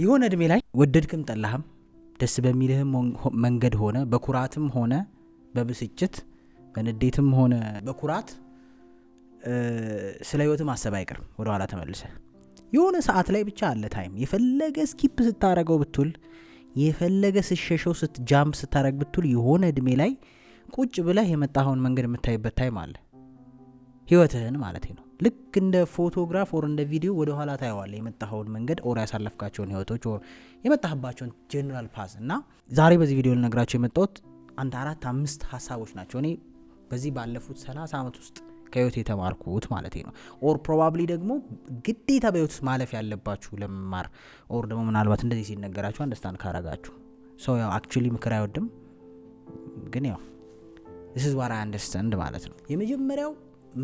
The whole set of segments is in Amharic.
የሆነ እድሜ ላይ ወደድክም ጠላህም ደስ በሚልህም መንገድ ሆነ በኩራትም ሆነ በብስጭት በንዴትም ሆነ በኩራት ስለ ህይወት ማሰብ አይቀርም ወደ ኋላ ተመልሰ የሆነ ሰዓት ላይ ብቻ አለ ታይም የፈለገ ስኪፕ ስታረገው ብትል የፈለገ ስሸሸው ስትጃምፕ ስታረግ ብትል የሆነ እድሜ ላይ ቁጭ ብለህ የመጣኸውን መንገድ የምታይበት ታይም አለ ህይወትህን ማለት ነው ልክ እንደ ፎቶግራፍ ኦር እንደ ቪዲዮ ወደ ኋላ ታየዋለህ የመጣኸውን መንገድ ኦር ያሳለፍካቸውን ህይወቶች ኦር የመጣህባቸውን ጀነራል ፓስ እና ዛሬ በዚህ ቪዲዮ ልነግራቸው የመጣሁት አንድ 4-5 ሐሳቦች ናቸው እኔ በዚህ ባለፉት 30 ዓመት ውስጥ ከህይወት የተማርኩት ማለት ነው ኦር ፕሮባብሊ ደግሞ ግዴታ በህይወት ማለፍ ያለባችሁ ለመማር ኦር ደግሞ ምናልባት እንደዚህ ሲነገራችሁ አንደርስታንድ ካረጋችሁ ሶ ያው አክቹሊ ምክር አይወድም ግን ያው this is what I understand ማለት ነው የመጀመሪያው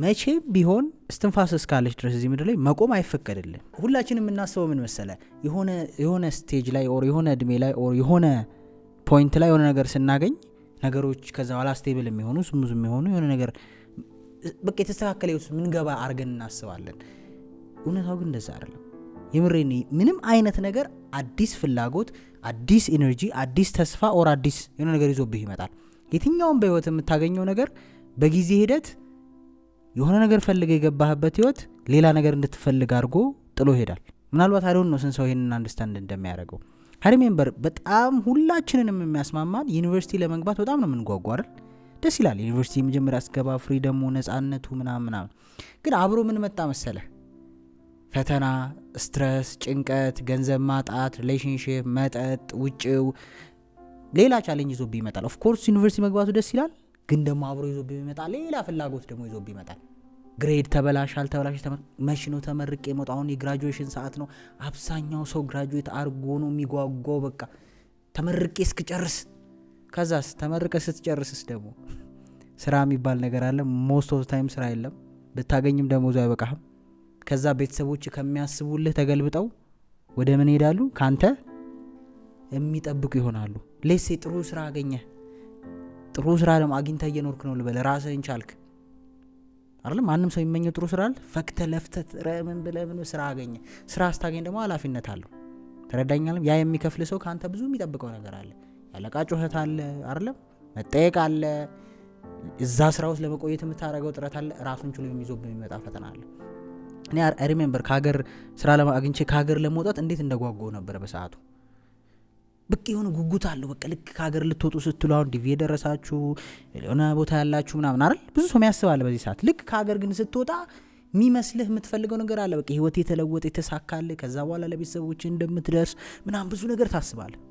መቼ ቢሆን እስትንፋስ እስካለች ድረስ እዚህ ምድር ላይ መቆም አይፈቀድልም ሁላችንም የምናስበው ምን መሰለ የሆነ ስቴጅ ላይ ኦር የሆነ እድሜ ላይ ኦር የሆነ ፖይንት ላይ የሆነ ነገር ስናገኝ ነገሮች ከዛ በኋላ ስቴብል የሚሆኑ ስሙዝ የሚሆኑ የሆነ ነገር በቃ የተስተካከለ ህይወት ምንገባ አርገን እናስባለን እውነታው ግን እንደዛ አይደለም የምሬን ምንም አይነት ነገር አዲስ ፍላጎት አዲስ ኢነርጂ አዲስ ተስፋ ኦር አዲስ የሆነ ነገር ይዞብህ ይመጣል የትኛውም በህይወት የምታገኘው ነገር በጊዜ ሂደት የሆነ ነገር ፈልገ የገባህበት ህይወት ሌላ ነገር እንድትፈልግ አድርጎ ጥሎ ይሄዳል ምናልባት አይዶን ነው ስንሰው ይሄንን አንደርስታንድ እንደሚያደርገው ሪሜምበር በጣም ሁላችንንም የሚያስማማን ዩኒቨርሲቲ ለመግባት በጣም ነው የምንጓጓው አይደል ደስ ይላል ዩኒቨርሲቲ መጀመሪያ አስገባ ፍሪደሙ ነፃነቱ ምናምን ግን አብሮ ምን መጣ መሰለ ፈተና ስትረስ ጭንቀት ገንዘብ ማጣት ሪሌሽንሺፕ መጠጥ ውጭው ሌላ ቻሌንጅ ይዞብህ ይመጣል ኦፍ ኮርስ ዩኒቨርሲቲ መግባቱ ደስ ይላል ግን ደግሞ አብሮ ይዞብህ ይመጣል ሌላ ፍላጎት ደግሞ ይዞብህ ይመጣል ግሬድ ተበላሻል መቼ ነው ተመርቄ የመጣው አሁን የግራጁዌሽን ሰዓት ነው አብዛኛው ሰው ግራጁዌት አርጎ ነው የሚጓጓው በቃ ተመርቄ እስክጨርስ ከዛስ ተመርቀ ስትጨርስስ ደግሞ ስራ የሚባል ነገር አለ ሞስት ኦፍ ታይም ስራ የለም ብታገኝም ደሞዙ አይበቃህም ከዛ ቤተሰቦች ከሚያስቡልህ ተገልብጠው ወደ ምን ሄዳሉ ካንተ የሚጠብቁ ይሆናሉ ለሴ ጥሩ ስራ አገኘ ጥሩ ስራ ደግሞ አግኝተህ እየኖርክ ነው ልበል ራስህን ቻልክ አይደል ማንም ሰው የሚመኘው ጥሩ ስራ አለ ፈክተ ለፍተት ረምን ብለምን ስራ አገኘ ስራ አስታገኝ ደግሞ ኃላፊነት አለው ተረዳኛለም ያ የሚከፍል ሰው ካንተ ብዙ የሚጠብቀው ነገር አለ ያለቃ ጩኸት አለ አይደል መጠየቅ አለ እዛ ስራ ውስጥ ለመቆየት የምታረጋው ጥረት አለ ራሱን ችሎ የሚዞብህ የሚመጣ ፈተና አለ እኔ ሪሜምበር ካገር ስራ ለማግኘት ካገር ለመውጣት እንዴት እንደጓጓው ነበር በሰዓቱ በቃ የሆነ ጉጉት አለው በቃ ልክ ካገር ልትወጡ ስትሉ አሁን ዲቪ የደረሳችሁ የሆነ ቦታ ያላችሁ ምናምን አይደል ብዙ ሰው የሚያስባል በዚህ ሰዓት ልክ ካገር ግን ስትወጣ የሚመስልህ የምትፈልገው ነገር አለ በቃ ህይወት የተለወጠ የተሳካለ ከዛ በኋላ ለቤተሰቦች እንደምትደርስ ምናምን ብዙ ነገር ታስባለህ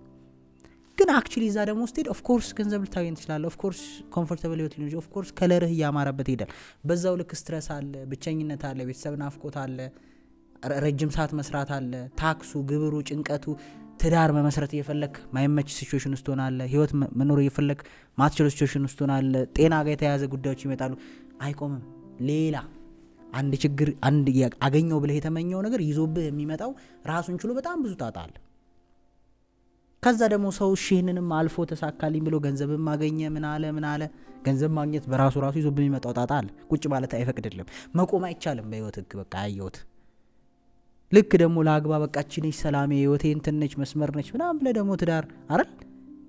ግን አክቹሊ እዛ ደግሞ ስቴድ ኦፍ ኮርስ ገንዘብ ልታገኝ ትችላለህ ኦፍ ኮርስ ኮምፎርታብል ህይወት ሊኖር ኦፍ ኮርስ ከለርህ ያማረበት ይሄዳል በዛው ልክ ስትረስ አለ ብቸኝነት አለ ቤተሰብ ናፍቆት አለ ረጅም ሰዓት መስራት አለ ታክሱ ግብሩ ጭንቀቱ ትዳር መመስረት እየፈለክ ማይመች ሲቹዌሽን ውስጥ ሆናለህ ህይወት መኖር እየፈለክ ማትችል ሲቹዌሽን ውስጥ ሆናለህ ጤና ጋር የተያያዘ ጉዳዮች ይመጣሉ አይቆምም ሌላ አንድ ችግር አንድ አገኘው ብለህ የተመኘው ነገር ይዞብህ የሚመጣው ራሱን ችሎ በጣም ብዙ ጣጣ አለ ከዛ ደግሞ ሰው ይሄንንም አልፎ ተሳካልኝ ብሎ ገንዘብም ማገኘ ምን አለ ገንዘብ ማግኘት በራሱ ይዞብህ የሚመጣው ጣጣ አለ ቁጭ ማለት አይፈቅድልም መቆም አይቻልም በህይወት ህግ በቃ አየሁት ልክ ደግሞ ለአግባ በቃች ነች ሰላሜ ህይወቴ እንትን ነች መስመር ነች ምናምን ብለህ ደግሞ ትዳር አይደል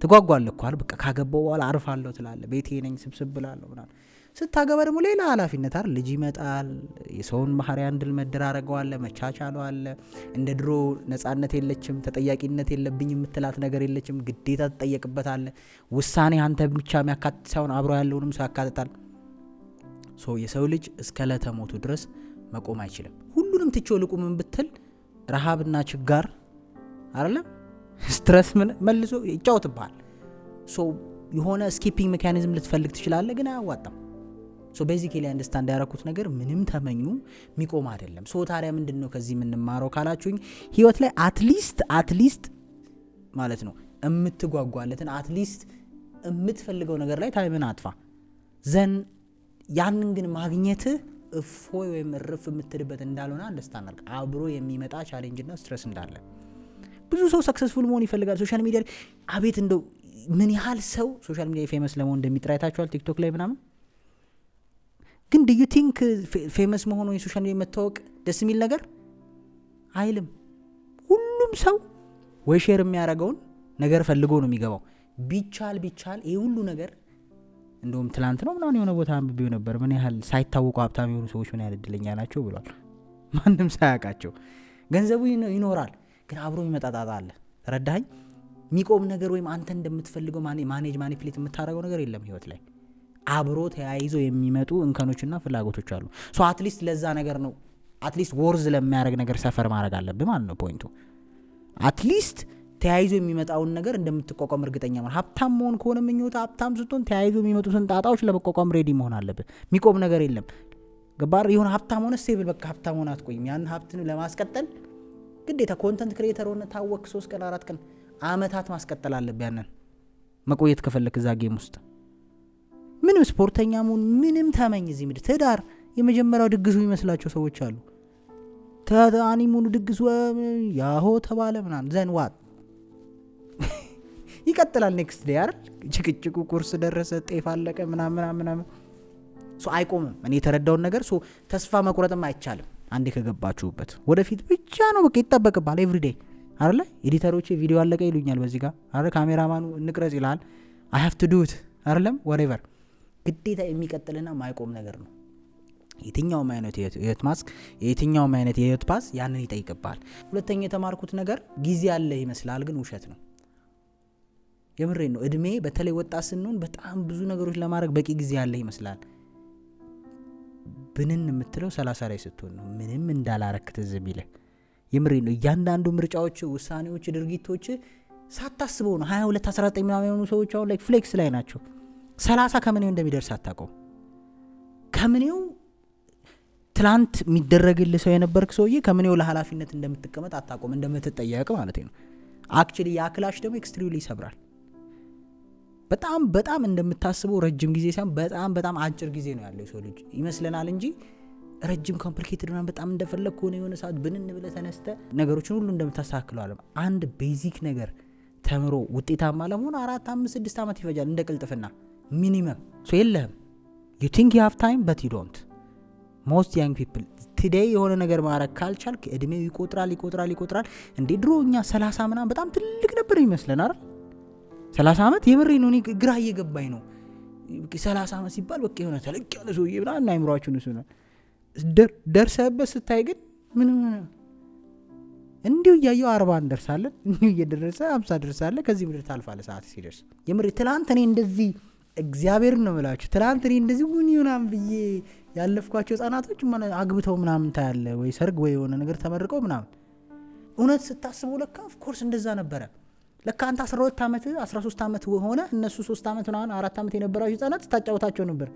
ትጓጓለህ እኮ አይደል በቃ ካገባው በኋላ አርፋለሁ ትላለህ ቤቴ ነኝ ስብስብ ብላለሁ ምናምን ስታገባ ደግሞ ሌላ ኃላፊነት አይደል ልጅ ይመጣል የሰውን ባህሪ አንድል መደራረገው አለ መቻቻለው አለ እንደ ድሮ ነፃነት የለችም ተጠያቂነት የለብኝ የምትላት ነገር የለችም ግዴታ ተጠየቅበታለህ ውሳኔ አንተ ብቻ የሚያካትት ሳይሆን አብሮ ያለውንም ሰው ያካትታል ሶ የሰው ልጅ እስከ ለተሞቱ ድረስ መቆም አይችልም ሁሉንም ትቼው ልቁም ብትል ረሃብና ችጋር አይደለም ስትረስ ምን መልሶ ይጫወትብሃል ሶ የሆነ ስኪፒንግ ሜካኒዝም ልትፈልግ ትችላለህ ግን አያዋጣም ሶ ቤዚካሊ አንደርስታንድ ያደረኩት ነገር ምንም ተመኙ የሚቆም አይደለም ሶ ታዲያ ምንድነው ከዚህ የምንማረው ካላችሁኝ ህይወት ላይ አትሊስት ማለት ነው የምትጓጓለትን አትሊስት የምትፈልገው ነገር ላይ ታይምን አጥፋ ዘን ያንን ግን ማግኘትህ እፎይ ወይም እርፍ የምትልበት እንዳልሆነ አንደርስታንድ አድርግ አብሮ የሚመጣ ቻሌንጅ እና ስትረስ እንዳለ ብዙ ሰው ሰክሰስፉል መሆን ይፈልጋል ሶሻል ሚዲያ አቤት እንደው ምን ያህል ሰው ሶሻል ሚዲያ ፌመስ ለመሆን እንደሚጥር አይታችኋል ቲክቶክ ላይ ምናምን ግን do you think ፌመስ መሆን ወይ ሶሻል ሚዲያ መታወቅ ደስ የሚል ነገር አይልም ሁሉም ሰው ወይ ሼር የሚያደርገውን ነገር ፈልጎ ነው የሚገባው። ቢቻል ይሄ ሁሉ ነገር እንደውም ትላንት ነው ምናምን የሆነ ቦታ አንብቤው ነበር ምን ያህል ሳይታወቁ ሀብታም የሆኑ ሰዎች ምን ያህል እድለኛ ናቸው ብሏል። ማንም ሳያውቃቸው ገንዘቡ ይኖራል፣ ግን አብሮ የሚመጣጣጣ አለ። ተረዳኸኝ? የሚቆም ነገር ወይም አንተ እንደምትፈልገው ማኒፕሌት የምታደርገው ነገር የለም ህይወት ላይ። አብሮ ተያይዘው የሚመጡ እንከኖችና ፍላጎቶች አሉ። ሶ አትሊስት ለዛ ነገር ነው አትሊስት ወርዝ ለሚያደርግ ነገር ሰፈር ማድረግ አለብህ ማለት ነው ፖይንቱ። አትሊስት ተያይዞ የሚመጣውን ነገር እንደምትቋቋም እርግጠኛ ማለት። ሀብታም መሆን ከሆነ ምኞት ሀብታም ስትሆን ተያይዞ የሚመጡትን ጣጣዎች ለመቋቋም ሬዲ መሆን አለብህ። የሚቆም ነገር የለም። ገባር? የሆነ ሀብታም ሆነ ስቴብል በቃ ሀብታም ሆነ አትቆይም። ያን ሀብትን ለማስቀጠል ግዴታ ኮንተንት ክሬተር ሆነ ታወቅ 3 ቀን 4 ቀን አመታት ማስቀጠል አለብህ። ያንን መቆየት ከፈለክ እዛ ጌም ውስጥ ምንም ስፖርተኛ መሆን ምንም ተመኝ እዚህ ምድር ትዳር የመጀመሪያው ድግሱ ይመስላቸው ሰዎች አሉ። ታኒ ሙሉ ድግሱ ያሆ ተባለ ምናምን ዘን ዋት ይቀጥላል። ኔክስት ዴይ አይደል ጭቅጭቁ፣ ቁርስ ደረሰ፣ ጤፍ አለቀ ምናምን ሶ አይቆምም። እኔ የተረዳውን ነገር ሶ ተስፋ መቁረጥም አይቻልም። አንዴ ከገባችሁበት ወደፊት ብቻ ነው በቃ ይጠበቅባል። ኤቭሪዴይ አይደል ኤዲተሮች ቪዲዮ አለቀ ይሉኛል በዚህ ጋር አይደል ካሜራማኑ እንቅረጽ ይላል። አይ ሃቭ ቱ ዱ ኢት አይደለም whatever ግዴታ የሚቀጥልና ማይቆም ነገር ነው። የትኛውም አይነት የህይወት ማስክ የትኛውም አይነት የህይወት ፓስ ያንን ይጠይቅባል። ሁለተኛ የተማርኩት ነገር ጊዜ ያለ ይመስላል፣ ግን ውሸት ነው። የምሬን ነው። እድሜ በተለይ ወጣት ስንሆን በጣም ብዙ ነገሮች ለማድረግ በቂ ጊዜ ያለ ይመስላል። ብንን የምትለው 30 ላይ ስትሆን ነው ምንም እንዳላረክ ትዝ የሚልህ። የምሬን ነው። እያንዳንዱ ምርጫዎች፣ ውሳኔዎች፣ ድርጊቶች ሳታስበው ነው 22 19 ምናምን የሆኑ ሰዎች አሁን ላይ ፍሌክስ ላይ ናቸው። 30 ከምኔው እንደሚደርስ አታውቀው። ከምኔው ትላንት የሚደረግልህ ሰው የነበርክ ሰውዬ ከምኔው ለኃላፊነት እንደምትቀመጥ አታውቀውም፣ እንደምትጠየቅ ማለት ነው። አክቹሊ ያ ክላሽ ደግሞ ኤክስትሪምሊ ይሰብራል። በጣም እንደምታስበው ረጅም ጊዜ ሳይሆን በጣም አጭር ጊዜ ነው ያለው የሰው ልጅ ይመስለናል እንጂ ረጅም ኮምፕሊኬትድ ነው። በጣም እንደፈለክ ሆነ የሆነ ሰዓት ብንን ብለህ ተነስተ ነገሮችን ሁሉ እንደምታስተካክለው አለ። አንድ ቤዚክ ነገር ተምሮ ውጤታማ ለመሆን 4 5 6 ዓመት ይፈጃል እንደ ቅልጥፍና ሚኒመም። ሶ የለህም you think you have time but you don't. most young people today የሆነ ነገር ማድረግ ካልቻልክ እድሜው ይቆጥራል። እንዴ ድሮ እኛ 30 ምናምን በጣም ትልቅ ነበር ይመስለን አይደል? 30 ዓመት የምሬ ነው። እኔ ግራ እየገባኝ ነው 30 ዓመት ሲባል በቃ የሆነ ተለቅ ያለ ሰውዬ ምናምን አይምሯችሁን እሱ ነው ደርሰህበት ስታይ ግን ምን እንዲሁ እያየው 40 እንደርሳለን፣ እንዲሁ እየደረሰ 50 ደርሳለህ። ከዚህ ምድር ታልፋለህ ሰዓት ሲደርስ። የምሬ ትላንት እኔ እንደዚህ እግዚአብሔር ነው የምላችሁ ትላንት እኔ እንደዚህ ምን ይሆናል ብዬ ያለፍኳቸው ህጻናቶች ማለት አግብተው ምናምን ታያለ ወይ ሰርግ ወይ የሆነ ነገር ተመርቀው ምናምን እውነት ስታስበው ለካ ኦፍ ኮርስ እንደዛ ነበረ። ለካ አንተ 12 ዓመት 13 ዓመት ሆነ እነሱ 3 ዓመት ምናምን 4 ዓመት የነበራቸው ህጻናት ታጫውታቸው ነበር።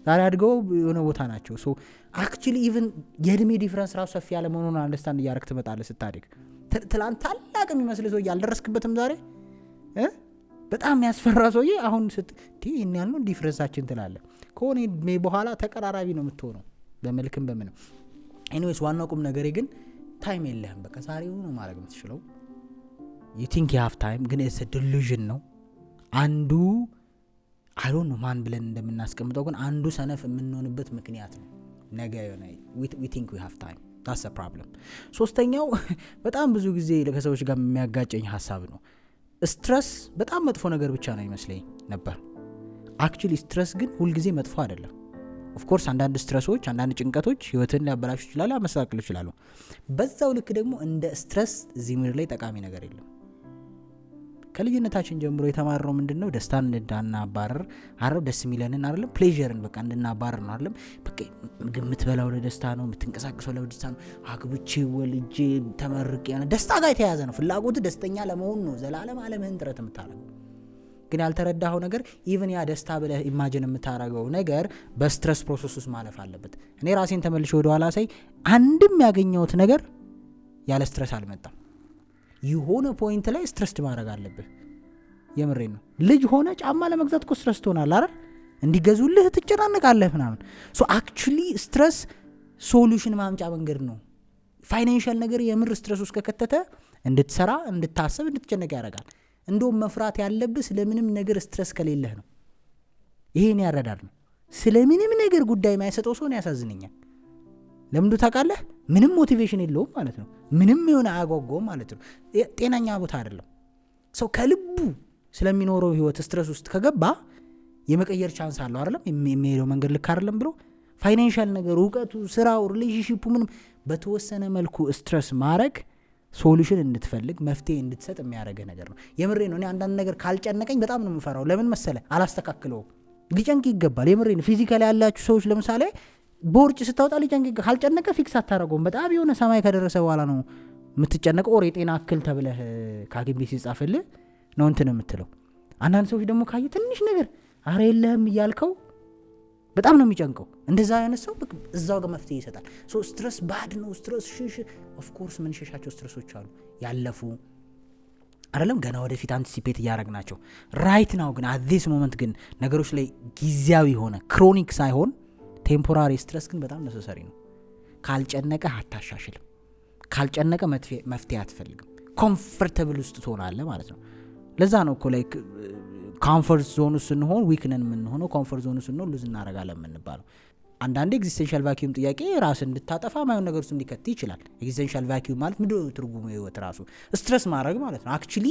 ዛሬ አድገው የሆነ ቦታ ናቸው። ሶ አክቹሊ ኢቭን የእድሜ ዲፍረንስ ራሱ ሰፊ ያለ መሆኑን አንደርስታንድ እያደረክ ትመጣለህ ስታድግ። ትላንት ታላቅ የሚመስል ሰውዬ አልደረስክበትም ዛሬ በጣም የሚያስፈራ ሰውዬ አሁን ይህን ያል ነው ዲፍረንሳችን ትላለህ። ከሆነ እድሜ በኋላ ተቀራራቢ ነው የምትሆነው በመልክም በምንም። ኤኒዌይስ ዋናው ቁም ነገሬ ግን ታይም የለህም። በቃ ዛሬው ነው ማድረግ የምትችለው። you think you have time ግን it's a delusion ነው። አንዱ I don't know ማን ብለን እንደምናስቀምጠው ግን አንዱ ሰነፍ የምንሆንበት ምክንያት ነው። ነገ የሆነ we think we have time that's a problem። ሶስተኛው በጣም ብዙ ጊዜ ከሰዎች ጋር የሚያጋጨኝ ሐሳብ ነው። ስትረስ በጣም መጥፎ ነገር ብቻ ነው ይመስለኝ ነበር። አክቹሊ ስትረስ ግን ሁሉ ጊዜ መጥፎ አይደለም። ኦፍ ኮርስ አንዳንድ ስትረሶች አንዳንድ ጭንቀቶች ህይወትን ሊያበላሹ ይችላሉ፣ ያመሳክሉ ይችላሉ። በዛው ልክ ደግሞ እንደ ስትረስ እዚህ ምድር ላይ ጠቃሚ ነገር የለም። ከልጅነታችን ጀምሮ የተማርነው ምንድነው? ደስታን እንዳናባረር አረብ ደስ የሚለንን አይደለም ፕሌዠርን በቃ እንድናባረር ነው አይደለም። በቃ የምትበላው ለደስታ ነው፣ የምትንቀሳቀሰው ለደስታ ነው። አግብቼ ወልጄ ተመርቄ ያነ ደስታ ጋር የተያዘ ነው። ፍላጎት ደስተኛ ለመሆን ነው ዘላለም ዓለምህን ጥረት የምታደርገው። ግን ያልተረዳኸው ነገር ኢቭን ያ ደስታ ብለህ ኢማጂን የምታደርገው ነገር በስትረስ ፕሮሰስ ውስጥ ማለፍ አለበት። እኔ ራሴን ተመልሼ ወደ ኋላ ሳይ አንድም ያገኘሁት ነገር ያለ ስትረስ አልመጣም። የሆነ ፖይንት ላይ ስትረስ ማድረግ አለብህ። የምሬን ነው። ልጅ ሆነ ጫማ ለመግዛት እኮ ስትረስ ትሆናለህ አይደል? እንዲገዙልህ ትጨናነቃለህ ምናምን። ሶ አክቹሊ ስትረስ ሶሉሽን ማምጫ መንገድ ነው። ፋይናንሻል ነገር የምር ስትረስ ውስጥ ከከተተ እንድትሰራ፣ እንድታስብ፣ እንድትጨነቅ ያደርጋል። እንደውም መፍራት ያለብህ ስለምንም ነገር ስትረስ ከሌለህ ነው። ይሄን ያረዳድ ነው። ስለምንም ነገር ጉዳይ የማይሰጠው ሰው ነው ያሳዝነኛል። ለምንዱ ታውቃለህ? ምንም ሞቲቬሽን የለውም ማለት ነው። ምንም የሆነ አያጓጓውም ማለት ነው። ጤነኛ ቦታ አይደለም። ሰው ከልቡ ስለሚኖረው ህይወት ስትረስ ውስጥ ከገባ የመቀየር ቻንስ አለው አይደለም? የሚሄደው መንገድ ልክ አይደለም ብሎ ፋይናንሻል ነገር፣ እውቀቱ፣ ስራው፣ ሪሌሽንሺፑ ምንም በተወሰነ መልኩ ስትረስ ማድረግ ሶሉሽን እንድትፈልግ መፍትሄ እንድትሰጥ የሚያደርገ ነገር ነው። የምሬ ነው። እኔ አንዳንድ ነገር ካልጨነቀኝ በጣም ነው የምፈራው። ለምን መሰለ? አላስተካክለውም። ሊጨንቅ ይገባል። የምሬ ነው። ፊዚካሊ ያላችሁ ሰዎች ለምሳሌ ቦርጭ ስታወጣ ሊጨንቅ ካልጨነቀ ፊክስ አታደርገውም። በጣም የሆነ ሰማይ ከደረሰ በኋላ ነው የምትጨነቀው። ኦር የጤና እክል ተብለህ ከሐኪም ቤት ሲጻፍልህ ነው እንትን የምትለው። አንዳንድ ሰዎች ደግሞ ካየ ትንሽ ነገር አረ የለህም እያልከው በጣም ነው የሚጨንቀው። እንደዛ አይነት ሰው እዛው ጋር መፍትሄ ይሰጣል። ሶ ስትረስ ባድ ነው። ስትረስ ኦፍ ኮርስ ምን ሸሻቸው ስትረሶች አሉ ያለፉ አይደለም ገና ወደፊት አንቲሲፔት እያደረግናቸው። ራይት ናው ግን አት ዚስ ሞመንት ግን ነገሮች ላይ ጊዜያዊ ሆነ ክሮኒክ ሳይሆን ቴምፖራሪ ስትረስ ግን በጣም ነሰሰሪ ነው። ካልጨነቀ አታሻሽልም። ካልጨነቀ መፍትሄ አትፈልግም። ኮምፎርታብል ውስጥ ትሆናለህ ማለት ነው። ለዛ ነው እኮ ላይክ ኮምፎርት ዞን ውስጥ ስንሆን ዊክነን የምንሆነው፣ ኮምፎርት ዞን ውስጥ ስንሆን ሉዝ እናደርጋለን የምንባለው። አንዳንዴ ኤግዚስቴንሻል ቫኪዩም ጥያቄ ራስን እንድታጠፋ ማይሆን ነገር ውስጥ እንዲከት ይችላል። ኤግዚስቴንሻል ቫኪዩም ማለት ምንድን ነው ትርጉሙ? ህይወት ራሱ ስትረስ ማድረግ ማለት ነው። አክቹሊ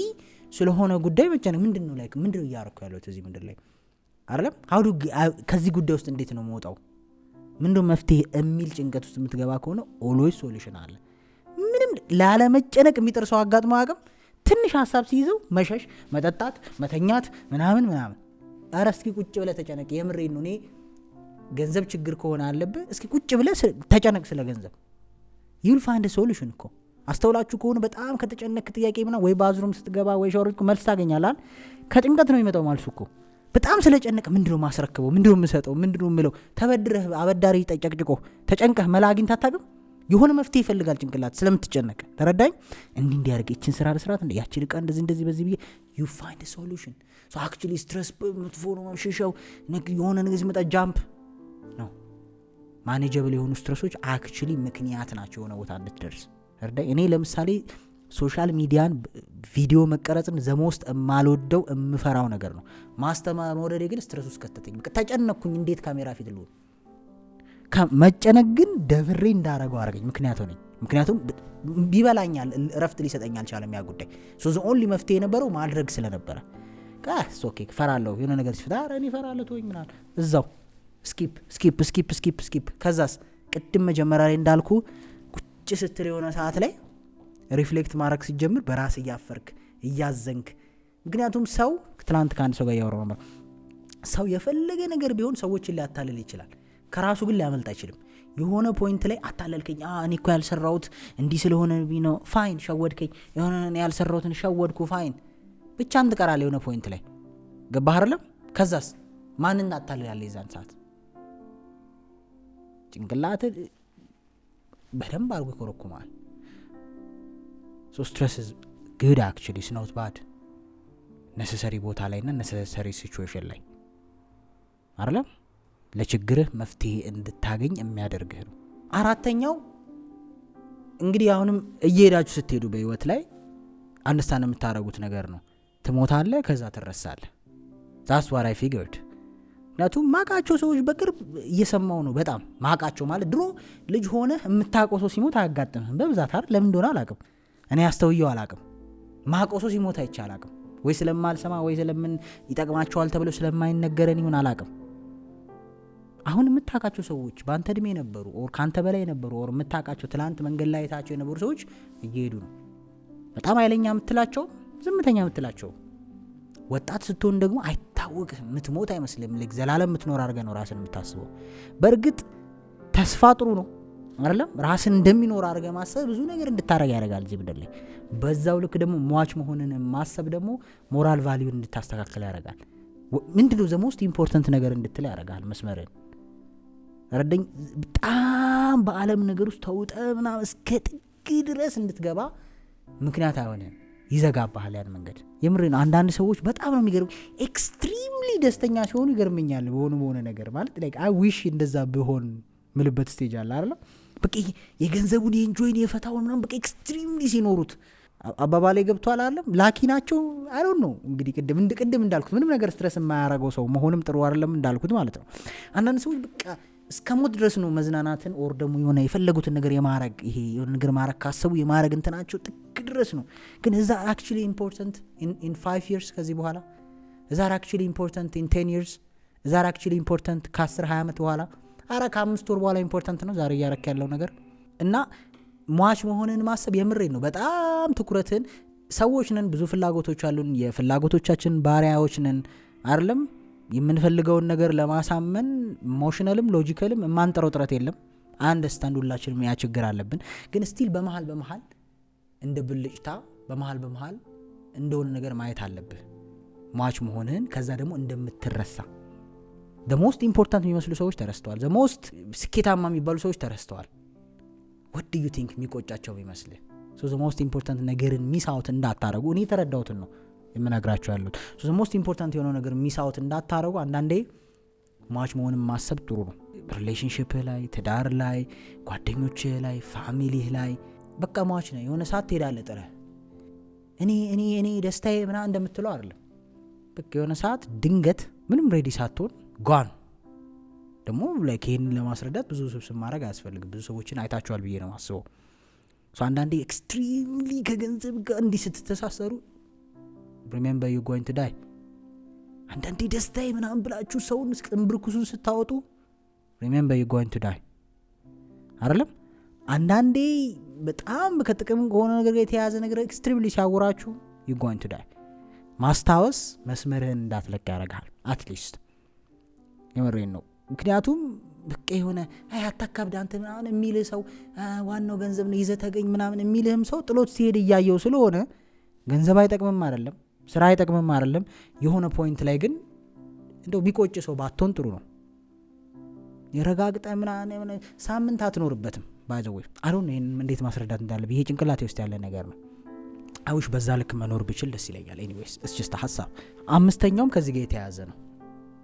ስለሆነ ጉዳይ መጨነቅ ምንድን ነው? ላይክ ምንድን ነው እያደረኩ ያለሁት እዚህ ምድር ላይ አይደለም? ሀውዱ ከዚህ ጉዳይ ውስጥ እንዴት ነው የምወጣው? ምንድን ነው መፍትሄ የሚል ጭንቀት ውስጥ የምትገባ ከሆነ ኦልዌይስ ሶሉሽን አለ። ምንም ላለመጨነቅ የሚጥር ሰው አጋጥሞ አቅም ትንሽ ሀሳብ ሲይዘው መሸሽ፣ መጠጣት፣ መተኛት ምናምን። ኧረ እስኪ ቁጭ ብለህ ተጨነቅ። የምሬን ነው። እኔ ገንዘብ ችግር ከሆነ አለብህ እስኪ ቁጭ ብለህ ተጨነቅ ስለ ገንዘብ። ዩል ፋይንድ ሶሉሽን እኮ አስተውላችሁ ከሆነ በጣም ከተጨነቅ ጥያቄ ምና ወይ ባዝሩም ስትገባ ወይ ሻወር መልስ ታገኛለህ። ከጭንቀት ነው የሚመጣው መልሱ እኮ። በጣም ስለጨነቅ ምንድነው ማስረክበው? ምንድነው የምሰጠው? ምንድነው የምለው? ተበድረህ አበዳሪ ጠጨቅጭቆ ተጨንቀህ መላ አግኝተህ አታውቅም? የሆነ መፍትሄ ይፈልጋል ጭንቅላት ስለምትጨነቅ። ተረዳኝ? እንዲህ ያርግ እቺን ስራ ለስራት እንደ ያቺ ልቃ እንደዚህ በዚህ ብዬ you find a solution. so actually stress መጥፎ ነው ሽሻው የሆነ ነገር ሲመጣ ጃምፕ ነው። ማኔጀብል የሆኑ ስትረሶች አክቹሊ ምክንያት ናቸው የሆነ ቦታ እንድትደርስ። ተረዳኝ? እኔ ለምሳሌ ሶሻል ሚዲያን ቪዲዮ መቀረጽን ዘሞስት የማልወደው የምፈራው ነገር ነው። ማስተማር መውደዴ ግን ስትረስ ውስጥ ከተተኝ። ተጨነኩኝ እንዴት ካሜራ ፊት ልሁን? መጨነቅ ግን ደብሬ እንዳረገው አረገኝ። ምክንያቱም ቢበላኛል ረፍት ሊሰጠኝ አልቻለም ያ ጉዳይ። ሶ ዘ ኦንሊ መፍትሄ የነበረው ማድረግ ስለነበረ ኦኬ ፈራለሁ የሆነ ነገር ሲፈታ እኔ ፈራለሁ ተወኝ ምናል እዛው ስኪፕ ከዛስ ቅድም መጀመሪያ ላይ እንዳልኩ ቁጭ ስትል የሆነ ሰዓት ላይ ሪፍሌክት ማድረግ ሲጀምር በራስ እያፈርክ እያዘንክ። ምክንያቱም ሰው ትላንት ከአንድ ሰው ጋር እያወራሁ ነበር። ሰው የፈለገ ነገር ቢሆን ሰዎችን ሊያታልል ይችላል፣ ከራሱ ግን ሊያመልጥ አይችልም። የሆነ ፖይንት ላይ አታለልከኝ፣ እኔ እኮ ያልሰራሁት እንዲህ ስለሆነ ነው፣ ፋይን ሸወድከኝ፣ የሆነ ያልሰራሁትን ሸወድኩ፣ ፋይን ብቻን ትቀራለህ የሆነ ፖይንት ላይ። ገባህ አይደለም? ከዛስ ማንን አታልላለህ? የዛን ሰዓት ጭንቅላት በደንብ አድርጎ ይኮረኩማል። so stress is good actually, it's not bad. necessary ቦታ ላይ እና necessary situation ላይ አይደለም ለችግርህ መፍትሄ እንድታገኝ የሚያደርግህ ነው። አራተኛው እንግዲህ አሁንም እየሄዳችሁ ስትሄዱ በህይወት ላይ አንደርስታንድ የምታረጉት ነገር ነው። ትሞታለህ፣ ከዛ ትረሳለህ። that's what I figured። ምክንያቱም ማቃቸው ሰዎች በቅርብ እየሰማው ነው። በጣም ማቃቸው ማለት ድሮ ልጅ ሆነ የምታውቀው ሰው ሲሞት አያጋጥምህም በብዛት አይደል? ለምን እንደሆነ አላውቅም። እኔ አስተውየው አላውቅም። ማውቀው ሰው ሲሞት አይቼ አላውቅም። ወይ ስለማልሰማ ወይ ስለምን ይጠቅማቸዋል ተብሎ ስለማይነገረን ይሁን አላውቅም። አሁን የምታውቃቸው ሰዎች በአንተ እድሜ የነበሩ ኦር ካንተ በላይ የነበሩ ኦር የምታውቃቸው ትላንት መንገድ ላይ ታቸው የነበሩ ሰዎች እየሄዱ ነው። በጣም ኃይለኛ የምትላቸው፣ ዝምተኛ የምትላቸው። ወጣት ስትሆን ደግሞ አይታወቅም፣ የምትሞት አይመስልም። ዘላለም የምትኖር አድርገህ ነው ራስን የምታስበው። በእርግጥ ተስፋ ጥሩ ነው አይደለም? ራስን እንደሚኖር አድርገህ ማሰብ ብዙ ነገር እንድታረግ ያደርጋል እዚህ ምድር ላይ። በዛው ልክ ደግሞ ሟች መሆንን ማሰብ ደግሞ ሞራል ቫልዩን እንድታስተካክል ያደርጋል። ምንድነው ዘ ሞስት ኢምፖርታንት ነገር እንድትል ያደርጋል። መስመርን ረደኝ በጣም በአለም ነገር ውስጥ ተውጠ ምናምን እስከ ጥግ ድረስ እንድትገባ ምክንያት አይሆንም፣ ይዘጋባሃል ያን መንገድ። የምሬን አንዳንድ ሰዎች በጣም ነው የሚገርም፣ ኤክስትሪምሊ ደስተኛ ሲሆኑ ይገርመኛል። በሆነ ነገር ማለት ላይክ አይ ዊሽ እንደዛ ቢሆን ምልበት ስቴጅ አለ አይደል? በቃ የገንዘቡን የኢንጆይን የፈታውን ምናምን በቃ ኤክስትሪምሊ ሲኖሩት አባባላይ ገብቷል አይደለም? ላኪ ናቸው አይ ዶንት ኖ። እንግዲህ ቅድም እንዳልኩት ምንም ነገር ስትረስ የማያረገው ሰው መሆንም ጥሩ አይደለም እንዳልኩት ማለት ነው። አንዳንድ ሰዎች በቃ እስከ ሞት ድረስ ነው መዝናናትን ኦር ደግሞ የሆነ የፈለጉትን ነገር የማረግ ይሄ የሆነ ነገር ማረግ ካሰቡ የማረግ እንትናቸው ጥግ ድረስ ነው። ግን እዛ actually important in 5 years ከዚህ በኋላ እዛ actually important in 10 years እዛ actually important ከ10 20 ዓመት በኋላ ከ5 ወር በኋላ ኢምፖርታንት ነው ዛሬ እያረክ ያለው ነገር። እና ሟች መሆንን ማሰብ የምሬን ነው በጣም ትኩረትን ሰዎች ነን፣ ብዙ ፍላጎቶች አሉን፣ የፍላጎቶቻችን ባሪያዎች ነን አይደለም። የምንፈልገውን ነገር ለማሳመን ኢሞሽናልም ሎጂካልም የማንጠረው ጥረት የለም። አንደርስታንድ ሁላችንም ያ ችግር አለብን። ግን ስቲል በመሃል እንደ ብልጭታ በመሃል እንደሆነ ነገር ማየት አለብህ ሟች መሆንን። ከዛ ደግሞ እንደምትረሳ the most important የሚመስሉ ሰዎች ተረስተዋል። the most ስኬታማ የሚባሉ ሰዎች ተረስተዋል። what do you think የሚቆጫቸው ይመስልህ? so the most important ነገርን ሚስ አውት እንዳታረጉ እኔ ተረዳሁትን ነው የምነግራችሁ ያሉት። so the most important የሆነው ነገር ሚስ አውት እንዳታረጉ አንዳንዴ ሟች መሆንን ማሰብ ጥሩ ነው። ሪሌሽንሺፕ ላይ፣ ትዳር ላይ፣ ጓደኞች ላይ፣ ፋሚሊ ላይ በቃ ሟች ነው። የሆነ ሰዓት ትሄዳለህ ጥረህ እኔ ደስታዬ ምናምን እንደምትለው አይደለም። በቃ የሆነ ሰዓት ድንገት ምንም ሬዲ ሳትሆን ጓን ደግሞ ላይክ ይሄን ለማስረዳት ብዙ ስብስብ ማድረግ አያስፈልግም። ብዙ ሰዎችን አይታችኋል ብዬ ነው ማስበው። አንዳንዴ ኤክስትሪምሊ ከገንዘብ ጋር እንዲህ ስትተሳሰሩ remember you going to die። አንዳንዴ ደስታዬ ምናምን ብላችሁ ሰውን እንብርኩሱን ስታወጡ remember you going to die አይደለም። አንዳንዴ በጣም ከጥቅም ከሆነ ነገር ጋር የተያዘ ነገር ኤክስትሪምሊ ሲያወራችሁ you going to die ማስታወስ መስመርህን እንዳትለቅ ያደርጋል። አትሊስት የምሬን ነው። ምክንያቱም በቃ የሆነ አታካብድ አንተ ምናምን የሚልህ ሰው ዋናው ገንዘብ ነው ይዘህ ተገኝ ምናምን የሚልህም ሰው ጥሎት ሲሄድ እያየው ስለሆነ ገንዘብ አይጠቅምም አይደለም፣ ስራ አይጠቅምም አይደለም። የሆነ ፖይንት ላይ ግን እንደው ቢቆጭ ሰው ባትሆን ጥሩ ነው። የረጋግጠ ምናምን ሳምንት አትኖርበትም። ባይ ዘ ወይ አሁን ይሄን እንዴት ማስረዳት እንዳለብኝ ይሄ ጭንቅላቴ ውስጥ ያለ ነገር ነው። አይውሽ በዛ ልክ መኖር ብችል ደስ ይለኛል። ኤኒዌይስ it's just a ሐሳብ። አምስተኛውም ከዚህ ጋር የተያያዘ ነው።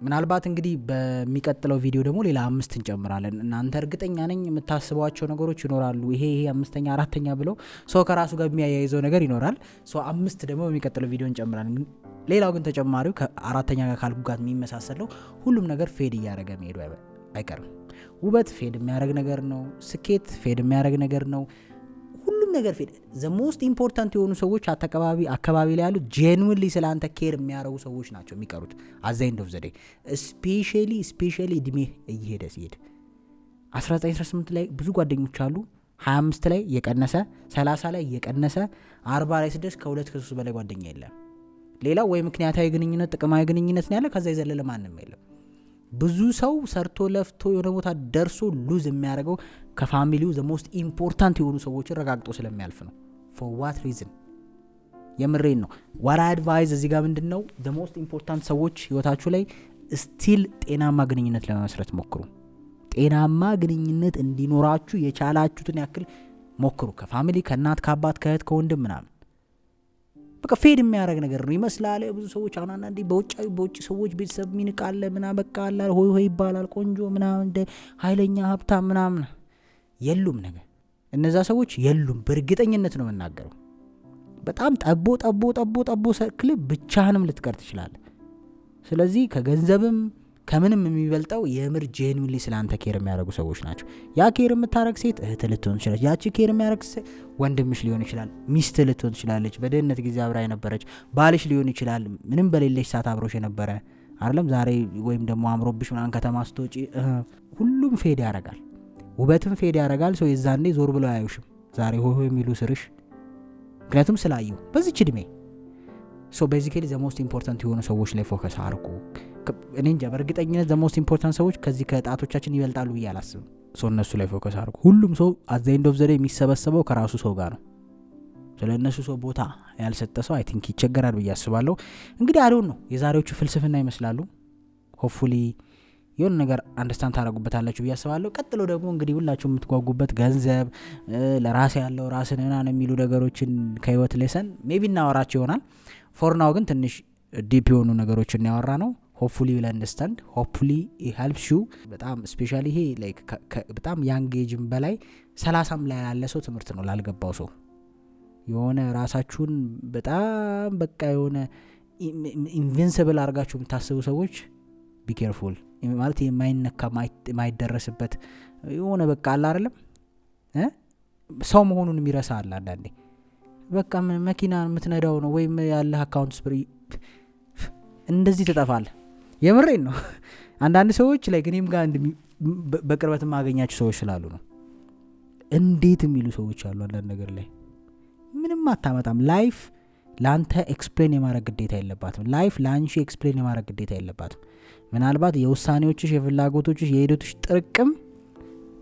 ምናልባት እንግዲህ በሚቀጥለው ቪዲዮ ደግሞ ሌላ 5 እንጨምራለን። እናንተ እርግጠኛ ነኝ የምታስቧቸው ነገሮች ይኖራሉ። ይሄ 5ኛ 4ኛ ብለው ሰው ከራሱ ጋር የሚያያይዘው ነገር ይኖራል። 5 ደግሞ በሚቀጥለው ቪዲዮ እንጨምራለን። ሌላው ግን ተጨማሪው ከ4ኛ ጋር ካልኩ ጋር የሚመሳሰለው ሁሉም ነገር ፌድ እያደረገ መሄዱ አይቀርም። ውበት ፌድ የሚያደርግ ነገር ነው። ስኬት ፌድ የሚያደርግ ነገር ነው። ሁሉም ነገር ፌድ the most important የሆኑ ሰዎች አካባቢ ላይ ያሉት genuinely ስለአንተ ኬር የሚያደርጉ ሰዎች ናቸው የሚቀሩት at the end of the day especially እድሜ እየሄደ ሲሄድ 1918 ላይ ብዙ ጓደኞች አሉ፣ 25 ላይ የቀነሰ 30 ላይ የቀነሰ 40 ላይ ስደርስ ከ2-3 በላይ ጓደኛ የለም። ሌላው ወይ ምክንያታዊ ግንኙነት ጥቅማዊ ግንኙነት ነው ያለ፣ ከዛ የዘለለ ማንም የለም። ብዙ ሰው ሰርቶ ለፍቶ የሆነ ቦታ ደርሶ ሉዝ የሚያደርገው ከፋሚሊው the most important የሆኑ ሰዎችን ረጋግጦ ስለሚያልፍ ነው። for what reason? የምሬን ነው። what I advise እዚህ ጋር ምንድነው the most important ሰዎች ህይወታችሁ ላይ still ጤናማ ግንኙነት ለመመስረት ሞክሩ። ጤናማ ግንኙነት እንዲኖራችሁ የቻላችሁትን ያክል ሞክሩ። ከፋሚሊ፣ ከእናት፣ ከአባት፣ ከእህት፣ ከወንድም ምናምን በቃ ፌድ የሚያደርግ ነገር ነው ይመስላል። ብዙ ሰዎች አሁን አንዳንዴ በውጭ ሰዎች ቤተሰብ ሚንቃለ ምናምን በቃ አለ ሆይ ይባላል ቆንጆ ምናምን እንደ ኃይለኛ ሀብታም ምናምን የሉም ነገር። እነዛ ሰዎች የሉም። በእርግጠኝነት ነው የምናገረው። በጣም ጠቦ ሰክል ብቻህንም ልትቀር ትችላለህ። ስለዚህ ከገንዘብም ከምንም የሚበልጠው የምር ጄኑዊንሊ ስላንተ ኬር የሚያደርጉ ሰዎች ናቸው። ያ ኬር የምታረግ ሴት እህት ልትሆን ትችላለች። ያቺ ኬር የሚያደርግ ወንድምሽ ሊሆን ይችላል። ሚስት ልትሆን ትችላለች። በደህንነት ጊዜ አብራ የነበረች ባልሽ ሊሆን ይችላል። ምንም በሌለሽ ሰዓት አብሮሽ የነበረ አይደለም ዛሬ ወይም ደግሞ አምሮብሽ ምናምን ከተማ ስትወጪ ሁሉም ፌድ ያደርጋል። ውበትም ፌድ ያደርጋል። ሰው የዛኔ ዞር ብለው አያዩሽም ዛሬ ሆሆ የሚሉ ስርሽ፣ ምክንያቱም ስላዩ በዚች እድሜ። ሶ ቤዚካሊ ዘ ሞስት ኢምፖርታንት የሆኑ ሰዎች ላይ ፎከስ አድርጉ። እኔ እንጃ በእርግጠኝነት ዘ ሞስት ኢምፖርታንት ሰዎች ከዚህ ከጣቶቻችን ይበልጣሉ ብዬ አላስብም። ሶ እነሱ ላይ ፎከስ አድርጉ። ሁሉም ሰው አት ዘ ኤንድ ኦፍ ዘ ዴይ የሚሰበሰበው ከራሱ ሰው ጋር ነው። ስለ እነሱ ሰው ቦታ ያልሰጠ ሰው አይ ቲንክ ይቸገራል ብዬ አስባለሁ። እንግዲህ አሪውን ነው የዛሬዎቹ ፍልስፍና ይመስላሉ። ሆፕፉሊ የሆነ ነገር አንደርስታንድ ታደርጉበታላችሁ ብዬ አስባለሁ። ቀጥሎ ደግሞ እንግዲህ ሁላችሁ የምትጓጉበት ገንዘብ፣ ለራስ ያለው ራስን ምናምን የሚሉ ነገሮችን ከህይወት ሌሰን ሜቢ እናወራቸው ይሆናል። ፎር ናው ግን ትንሽ ዲፕ የሆኑ ነገሮችን ያወራ ነው። hopefully you'll understand, hopefully it helps you። በጣም ስፔሻሊ ይሄ ላይክ በጣም ያንግ ኤጅም በላይ 30ም ላይ ያለ ሰው ትምህርት ነው ላልገባው ሰው። የሆነ ራሳችሁን በጣም በቃ የሆነ ኢንቪንሲብል አድርጋችሁ የምታስቡ ሰዎች ቢ ኬርፉል። ማለት የማይነካ የማይደረስበት የሆነ በቃ አለ አይደለም ሰው መሆኑን የሚረሳ አለ አንዳንዴ በቃ መኪና የምትነዳው ነው ወይም ያለ አካውንት ስፕሪ እንደዚህ ተጠፋለ የምሬን ነው አንዳንድ ሰዎች ላይ ግን ጋር በቅርበት ማገኛቸው ሰዎች ስላሉ ነው እንዴት የሚሉ ሰዎች አሉ አንዳንድ ነገር ላይ ምንም አታመጣም ላይፍ ላንተ ኤክስፕሌን የማድረግ ግዴታ የለባትም ላይፍ ላንቺ ኤክስፕሌን የማድረግ ግዴታ የለባትም ምናልባት የውሳኔዎችሽ የፍላጎቶችሽ የሄዶትሽ ጥርቅም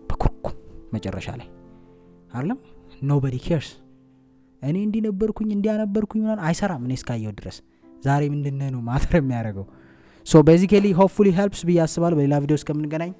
በኩርኩም መጨረሻ ላይ አይደለም nobody cares እኔ እንዲነበርኩኝ እንዲያነበርኩኝ ምናምን አይሰራም እኔ እስካየው ድረስ ዛሬ ምንድነው ማተር የሚያደርገው so basically hopefully helps ብዬ አስባለሁ በሌላ ቪዲዮ እስከምንገናኝ